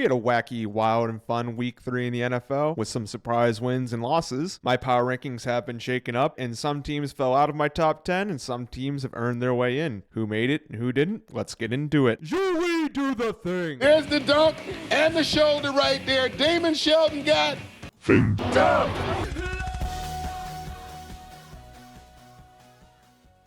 We had a wacky, wild, and fun Week 3 in the NFL with some surprise wins and losses. My power rankings have been shaken up, and some teams fell out of my top 10, and some teams have earned their way in. Who made it and who didn't? Let's get into it. Joey, do the thing! There's the dunk and the shoulder right there. Damon Shelton got dunk.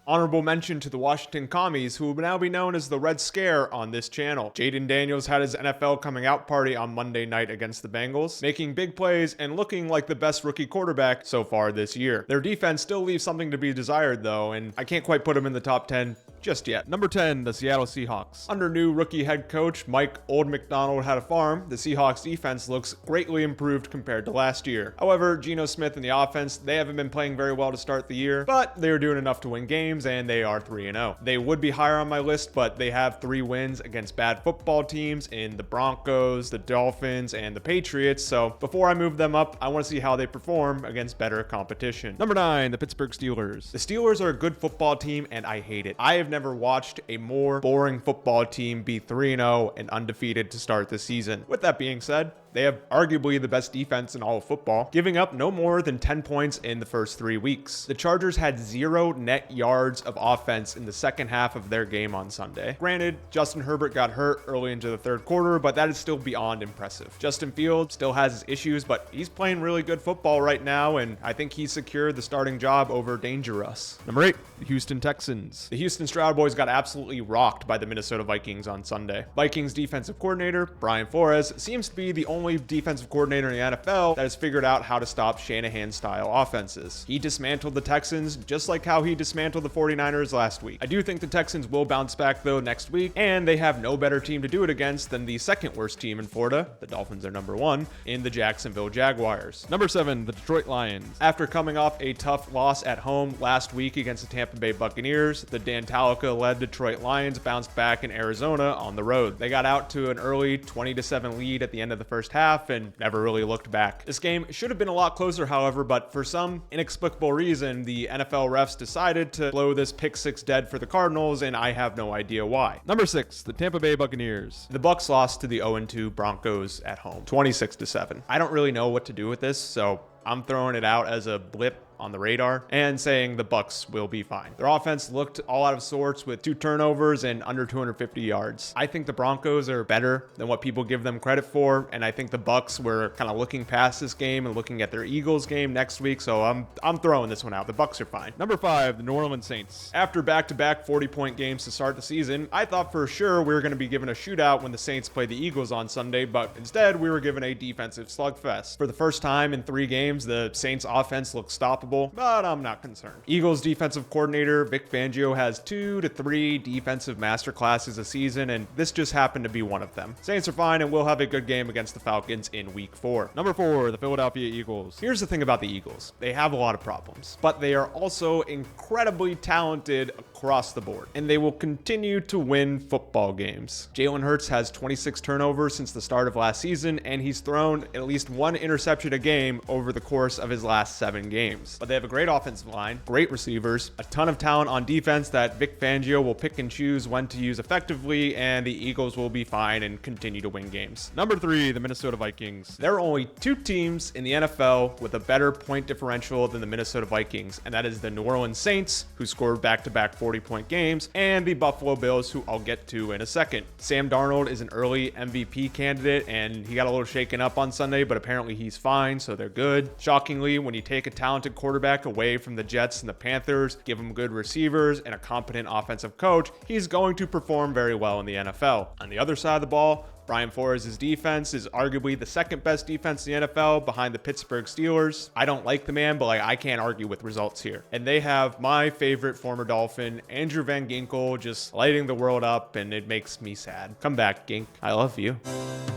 Honorable mention to the Washington Commies, who will now be known as the Red Scare on this channel. Jaden Daniels had his NFL coming out party on Monday night against the Bengals, making big plays and looking like the best rookie quarterback so far this year. Their defense still leaves something to be desired though, and I can't quite put them in the top 10 just yet. Number 10, the Seattle Seahawks. Under new rookie head coach Mike Old McDonald had a farm, the Seahawks defense looks greatly improved compared to last year. However, Geno Smith and the offense, they haven't been playing very well to start the year, but they're doing enough to win games, and they are 3-0. They would be higher on my list, but they have 3 wins against bad football teams in the Broncos, the Dolphins, and the Patriots, so before I move them up, I want to see how they perform against better competition. Number 9, the Pittsburgh Steelers. The Steelers are a good football team, and I hate it. I have never watched a more boring football team be 3-0 and undefeated to start the season. With that being said, they have arguably the best defense in all of football, giving up no more than 10 points in the first 3 weeks. The Chargers had 0 net yards of offense in the second half of their game on Sunday. Granted, Justin Herbert got hurt early into the third quarter, but that is still beyond impressive. Justin Fields still has his issues, but he's playing really good football right now, and I think he secured the starting job over Dangerous. Number 8, the Houston Texans. The Houston Stroud Boys got absolutely rocked by the Minnesota Vikings on Sunday. Vikings defensive coordinator Brian Flores seems to be the only defensive coordinator in the NFL that has figured out how to stop Shanahan-style offenses. He dismantled the Texans just like how he dismantled the 49ers last week. I do think the Texans will bounce back though next week, and they have no better team to do it against than the second worst team in Florida, the Dolphins are number 1, in the Jacksonville Jaguars. Number 7, the Detroit Lions. After coming off a tough loss at home last week against the Tampa Bay Buccaneers, the Dan Talica-led Detroit Lions bounced back in Arizona on the road. They got out to an early 20-7 lead at the end of the first half and never really looked back. This game should have been a lot closer, however, but for some inexplicable reason, the NFL refs decided to blow this pick 6 dead for the Cardinals, and I have no idea why. Number 6, the Tampa Bay Buccaneers. The Bucs lost to the 0-2 Broncos at home, 26-7. I don't really know what to do with this, so I'm throwing it out as a blip on the radar and saying the Bucs will be fine. Their offense looked all out of sorts with 2 turnovers and under 250 yards. I think the Broncos are better than what people give them credit for, and I think the Bucs were kind of looking past this game and looking at their Eagles game next week, so I'm throwing this one out. The Bucs are fine. Number 5, the New Orleans Saints. After back-to-back 40-point games to start the season, I thought for sure we were going to be given a shootout when the Saints played the Eagles on Sunday, but instead we were given a defensive slugfest. For the first time in 3 games, the Saints offense looked stoppable, but I'm not concerned. Eagles defensive coordinator Vic Fangio has 2 to 3 defensive masterclasses a season, and this just happened to be one of them. Saints are fine, and we'll have a good game against the Falcons in week 4. Number 4, the Philadelphia Eagles. Here's the thing about the Eagles. They have a lot of problems, but they are also incredibly talented across the board, and they will continue to win football games. Jalen Hurts has 26 turnovers since the start of last season, and he's thrown at least 1 interception a game over the course of his last 7 games. But they have a great offensive line, great receivers, a ton of talent on defense that Vic Fangio will pick and choose when to use effectively, and the Eagles will be fine and continue to win games. Number 3, the Minnesota Vikings. There are only 2 teams in the NFL with a better point differential than the Minnesota Vikings, and that is the New Orleans Saints, who scored back-to-back 40-point games, and the Buffalo Bills, who I'll get to in a second. Sam Darnold is an early MVP candidate, and he got a little shaken up on Sunday, but apparently he's fine, so they're good. Shockingly, when you take a talented quarterback away from the Jets and the Panthers, give him good receivers and a competent offensive coach, he's going to perform very well in the NFL. On the other side of the ball, Brian Flores' defense is arguably the second best defense in the NFL behind the Pittsburgh Steelers. I don't like the man, but I can't argue with results here. And they have my favorite former Dolphin, Andrew Van Ginkel, just lighting the world up, and it makes me sad. Come back, Gink. I love you.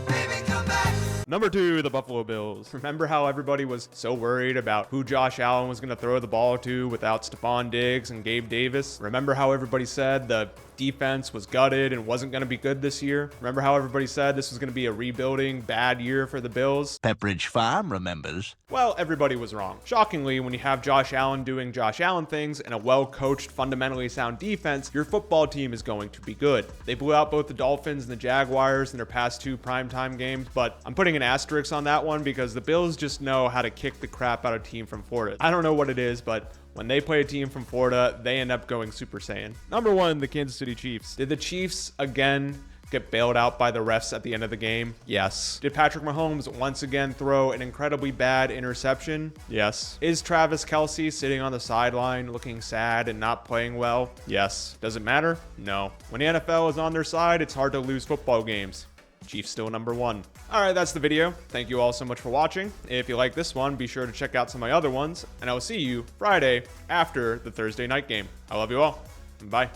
Baby, come back. Number 2, the Buffalo Bills. Remember how everybody was so worried about who Josh Allen was going to throw the ball to without Stephon Diggs and Gabe Davis? Remember how everybody said the defense was gutted and wasn't going to be good this year. Remember how everybody said this was going to be a rebuilding bad year for the Bills? Pepperidge Farm remembers. Well, everybody was wrong. Shockingly, when you have Josh Allen doing Josh Allen things and a well-coached, fundamentally sound defense, your football team is going to be good. They blew out both the Dolphins and the Jaguars in their past 2 primetime games, but I'm putting an asterisk on that one because the Bills just know how to kick the crap out of a team from Florida. I don't know what it is, but when they play a team from Florida, they end up going Super Saiyan. Number 1, the Kansas City Chiefs. Did the Chiefs again get bailed out by the refs at the end of the game? Yes. Did Patrick Mahomes once again throw an incredibly bad interception? Yes. Is Travis Kelce sitting on the sideline looking sad and not playing well? Yes. Does it matter? No. When the NFL is on their side, it's hard to lose football games. Chiefs still number 1. All right, that's the video. Thank you all so much for watching. If you like this one, be sure to check out some of my other ones, and I will see you Friday after the Thursday night game. I love you all. Bye.